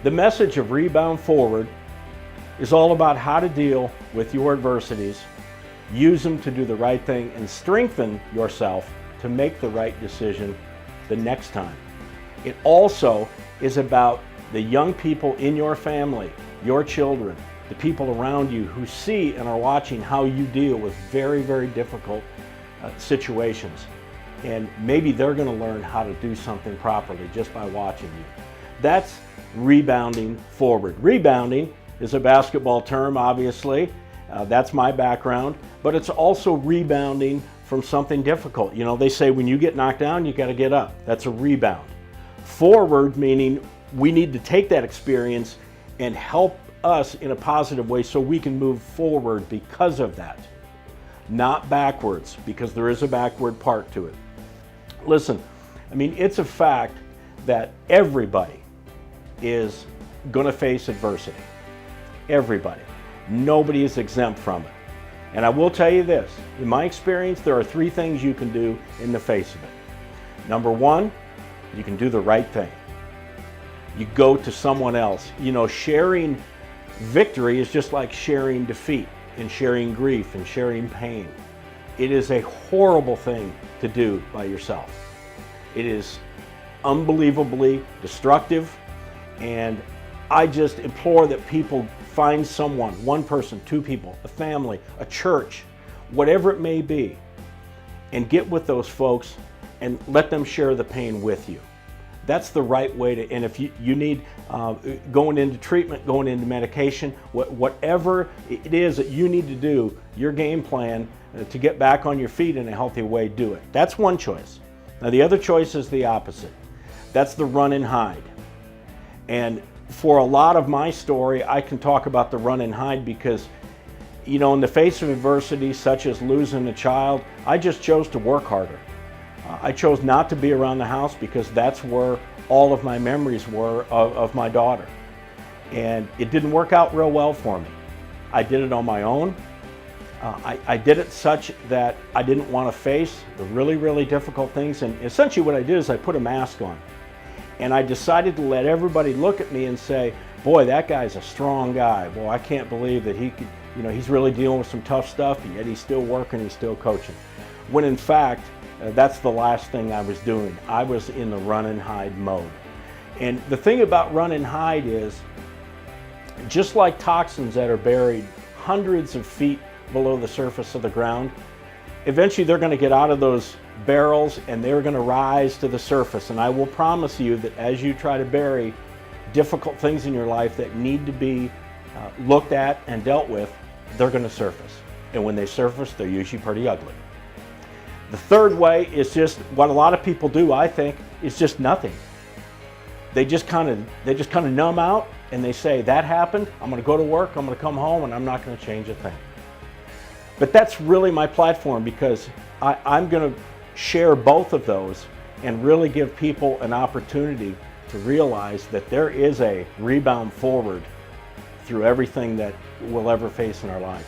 The message of Rebound Forward is all about how to deal with your adversities, use them to do the right thing, and strengthen yourself to make the right decision the next time. It also is about the young people in your family, your children, the people around you who see and are watching how you deal with very, very difficult situations. And maybe they're going to learn how to do something properly just by watching you. That's rebounding forward. Rebounding is a basketball term, obviously. That's my background, but it's also rebounding from something difficult. You know, they say when you get knocked down, you got to get up. That's a rebound. Forward meaning we need to take that experience and help us in a positive way so we can move forward because of that. Not backwards, because there is a backward part to it. Listen, I mean, it's a fact that everybody is going to face adversity. Everybody. Nobody is exempt from it. And I will tell you this, in my experience, there are three things you can do in the face of it. Number one, you can do the right thing. You go to someone else. You know, sharing victory is just like sharing defeat and sharing grief and sharing pain. It is a horrible thing to do by yourself. It is unbelievably destructive, and I just implore that people find someone, one person, two people, a family, a church, whatever it may be, and get with those folks and let them share the pain with you. That's the right way to, and if you need going into treatment, going into medication, whatever it is that you need to do, your game plan to get back on your feet in a healthy way, do it. That's one choice. Now the other choice is the opposite. That's the run and hide. And for a lot of my story, I can talk about the run and hide because, you know, in the face of adversity such as losing a child, I just chose to work harder. I chose not to be around the house because that's where all of my memories were of my daughter. And it didn't work out real well for me. I did it on my own. I did it such that I didn't want to face the really, really difficult things. And essentially what I did is I put a mask on. And I decided to let everybody look at me and say, boy, that guy's a strong guy. Boy, I can't believe that he could, you know, he's really dealing with some tough stuff, and yet he's still working, he's still coaching. When in fact, that's the last thing I was doing. I was in the run and hide mode. And the thing about run and hide is, just like toxins that are buried hundreds of feet below the surface of the ground, eventually they're going to get out of those barrels and they're going to rise to the surface. And I will promise you that as you try to bury difficult things in your life that need to be looked at and dealt with, they're going to surface. And when they surface, they're usually pretty ugly. The third way is just what a lot of people do, I think, is just nothing. They just kind of numb out and they say, that happened, I'm going to go to work, I'm going to come home, and I'm not going to change a thing. But that's really my platform, because I'm going to share both of those and really give people an opportunity to realize that there is a rebound forward through everything that we'll ever face in our lives.